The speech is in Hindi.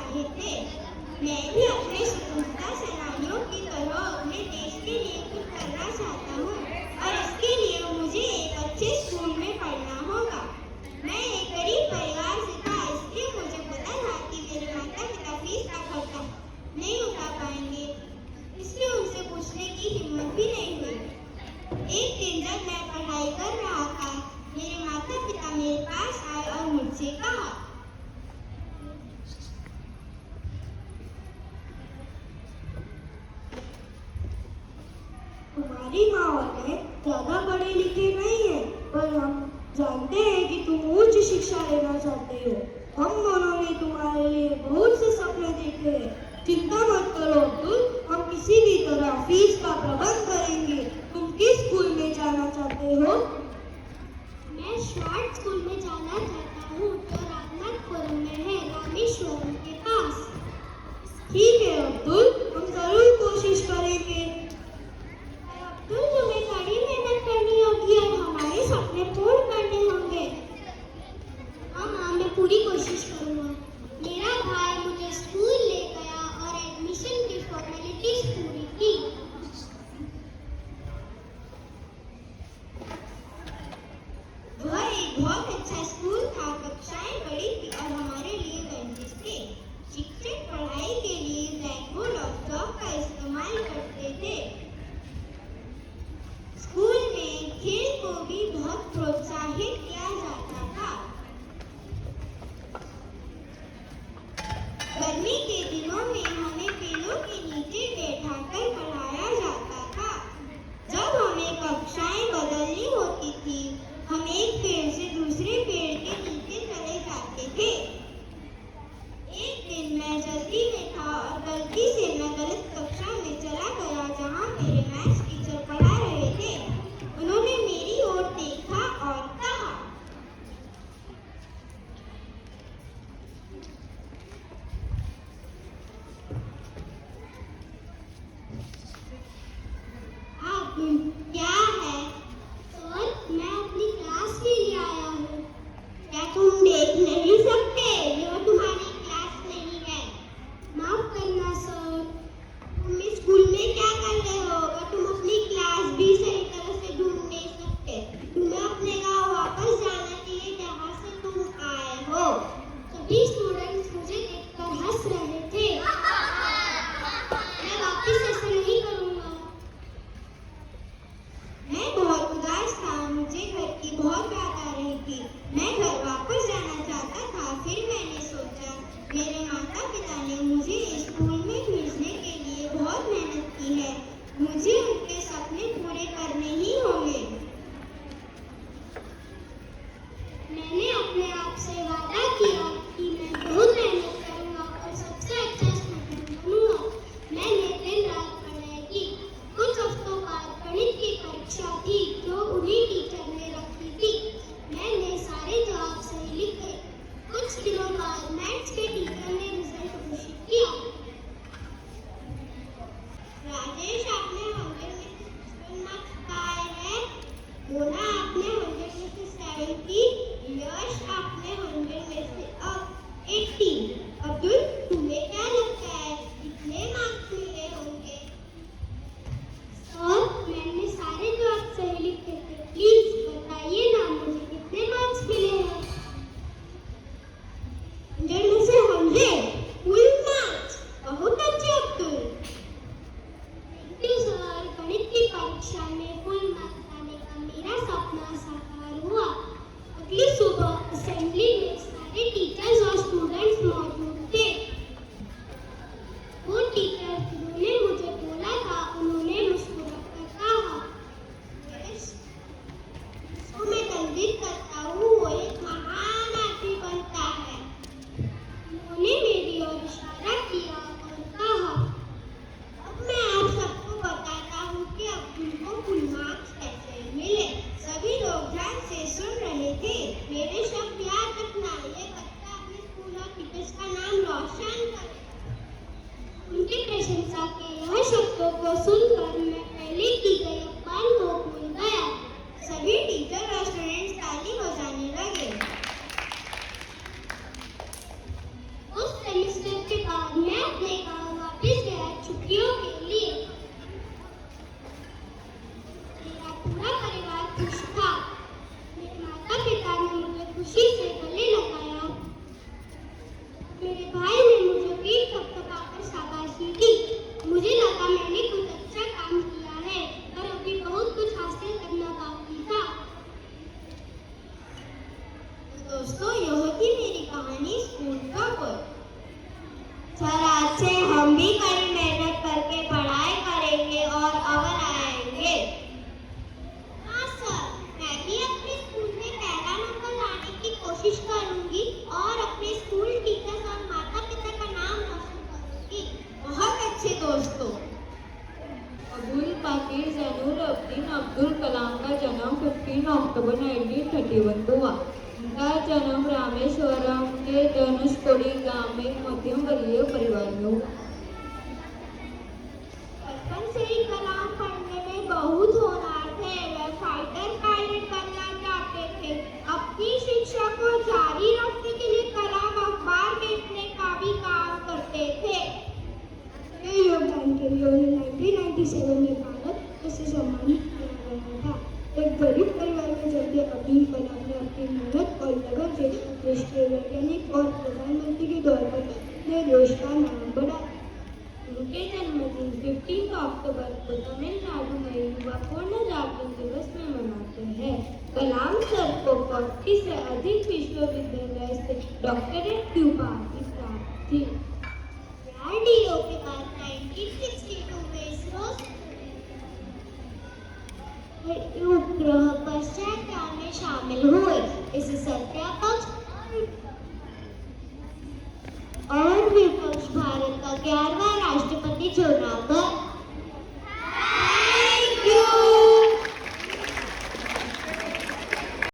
रहे थे। मैं भी अपने स्वतंत्रता सेनानियों की तरह अपने देश के लिए कुछ करना चाहता हूँ और इसके लिए मुझे एक अच्छे स्कूल में पढ़ना होगा। मैं एक गरीब परिवार से था, इसलिए मुझे पता था कि मेरे माता पिता फीस का खर्चा नहीं उठा पाएंगे, इसलिए उनसे पूछने की हिम्मत भी नहीं हुई। एक दिन जब मैं पढ़ाई कर रहा था, मेरे माता पिता मेरे पास आए और मुझसे कहा, तुम्हारी माँ और मैं ज्यादा पढ़े लिखे नहीं है, पर हम जानते हैं कि तुम उच्च शिक्षा लेना चाहते हो। हम दोनों ने तुम्हारे लिए बहुत से सपने देखे हैं। चिंता मत करो अब्दुल, हम किसी भी तरह फीस का प्रबंध करेंगे। तुम किस स्कूल में जाना चाहते हो? मैं स्मार्ट स्कूल में जाना चाहता हूँ जो रामनाथपुरम में है, रामेश्वरम के पास। ठीक है अब्दुल, हम जरूर कोशिश करेंगे। अब्दुल, तुम्हें कड़ी मेहनत करनी होगी और हमारे सपने पूर्ण करने होंगे। हाँ, मैं पूरी कोशिश करूँगा। मेरा भाई मुझे स्कूल ले गया और एडमिशन की फॉर्मेलिटीज पूरी की। वह एक बहुत अच्छा स्कूल था, कक्षाएं बड़ी थी और हमारे लिए बेंचेस थे। शिक्षक पढ़ाई के लिए ब्लैक बोर्ड और चॉक का इस्तेमाल करते थे। स्कूल में खेल को भी बहुत प्रोत्साहित किया जाता था। गर्मी के दिनों में हमें पेड़ों के नीचे बैठाकर पढ़ाया जाता था। जब हमें कक्षाएं बदलनी होती थी, हम एक पेड़ से दूसरे पेड़ के नीचे चले जाते थे। एक दिन मैं जल्दी में था और गलती से मैं गलत कक्षा में चला गया जहाँ मेरे मैथ्स टीचर पढ़ा रहे थे। उन्होंने मेरी ओर देखा और कहा, आप क्या है? सर, मैं अपनी क्लास के लिए आया हूँ। क्या तुम देख नहीं सकते? यह तुम्हारी क्लास नहीं है। माफ करना सर, तुम इस स्कूल में क्या कर रहे हो? अगर तुम अपनी क्लास भी सही तरह से ढूंढ नहीं सकते, तुम्हें अपने गांव वापस जाना चाहिए जहाँ से तुम आए हो। सभी स्टूडेंट्स मुझे देखकर हंस रहे थे। मैं वापस ऐसा नहीं करूँगा। मैं बहुत उदास था, मुझे घर की बहुत याद आ रही थी। मैं घर वापस जाना चाहता था। फिर मैंने सोचा, मेरे माता पिता ने मुझे इस स्कूल में भेजने के लिए बहुत मेहनत की है, मुझे उनके सपने पूरे करने ही होंगे। मैंने अपने आप से वादा किया कि मैं बहुत मेहनत करूँगा और सबसे अच्छा स्टूडेंट बनूँगा। मैंने दिन रात पढ़ाई की। कुछ हफ्तों बाद गणित की परीक्षा थी जो उन्हीं टीचर ने रखी थी। मैंने सारे जवाब सही लिखे। कुछ दिनों बाद मैथ्स के टीचर ने रिजल्ट घोषित किया। राजेश, आपने 100 में से 61 मार्क्स पाए हैं। मोना, आपने 100 में से 70। यश, आपने 100 में से अब 80। अब्दुल, तुम्हें क्या लगता है कितने मार्क्स मिले होंगे? सर, मैंने सारे जवाब सही लिखे थे। प्लीज बताइए ना, मुझे कितने मार्क्स मिले हैं? 100 में से 100 फुल मार्क्स। बहुत अच्छे अब्दुल। Thank you sir. गणित की परीक्षा में फुल मार्क्स पाने का मेरा सपना साकार हुआ। अगली सुबह असेंबली में सारे टीचर्स और स्टूडेंट्स मौजूद थे। वो टीचर्स जिन्होंने मुझे बोला था, उन्होंने मुस्कुराकर कहा, यस, जिसको मैं तकलीफ करता हूँ वो एक महान आदमी बनता है। उन्होंने मेरी ओर इशारा किया और कहा, अब मैं आप सबको बताता हूँ कि अब्दुल को फुल मार्क्स कैसे मिले। सभी लोग ध्यान से सुन रहे थे। मेरे शब्द याद रखना, ये बच्चा अपने स्कूल और टीचर्स का नाम रोशन करे। उनकी प्रशंसा के यह शब्दों को सुनकर मैं पहले की गई अपमान को भूल गया। सभी टीचर और स्टूडेंट्स ताली बजाने लगे। उस सेमेस्टर के मेरे भाई ने मुझे पीठ थपथपाकर शाबाशी दी। मुझे लगा मैंने कुछ अच्छा काम किया है, पर अभी बहुत कुछ हासिल करना बाकी था। दोस्तों, यह थी मेरी कहानी स्कूल का वर्क। सर, आज से हम भी कड़ी मेहनत करके पढ़ाई करेंगे और अव्वल आएंगे। हाँ सर, मैं भी अपने स्कूल में पहला नंबर लाने की कोशिश करूंगी और अपने स्कूल टीचर्स और माता पिता का नाम रोशन करूंगी। बहुत अच्छे दोस्तों। अबुल पाकिर जैनुल अब्दीन अब्दुल कलाम का जन्म 15 अक्टूबर 1931 को हुआ। उनका जन्म रामेश्वरम के धनुषकोडी गांव में एक मध्यम वर्गीय परिवार में हुआ। बचपन से ही कलाम पढ़ने में बहुत होनहार थे। वे फाइटर पायलट बनना चाहते थे। अपनी शिक्षा को जारी रखने के लिए कलाम अखबार बेचने का भी काम करते थे। के योगदान के लिए उन्हें 1997 में भारत से सम्मानित किया गया था। एक गरीब परिवार में जन्मे अब्दुल कलाम ने अपनी मेहनत और लगन से देश के वैज्ञानिक और प्रधानमंत्री के तौर पर अपने देश का नाम बढ़ाया। उनके जन्मदिन 15 अक्टूबर को तमिलनाडु में युवा पूर्ण जागरण दिवस में मनाते हैं। कलाम सर को 40 से अधिक विश्वविद्यालय से डॉक्टरेट की उपाधि प्राप्त थी। डीओ के बाद 1962 में इसरो उपग्रह पश्चात में शामिल हुए। इस संस्थापक और विपक्ष भारत का 11वां राष्ट्रपति चुना गया।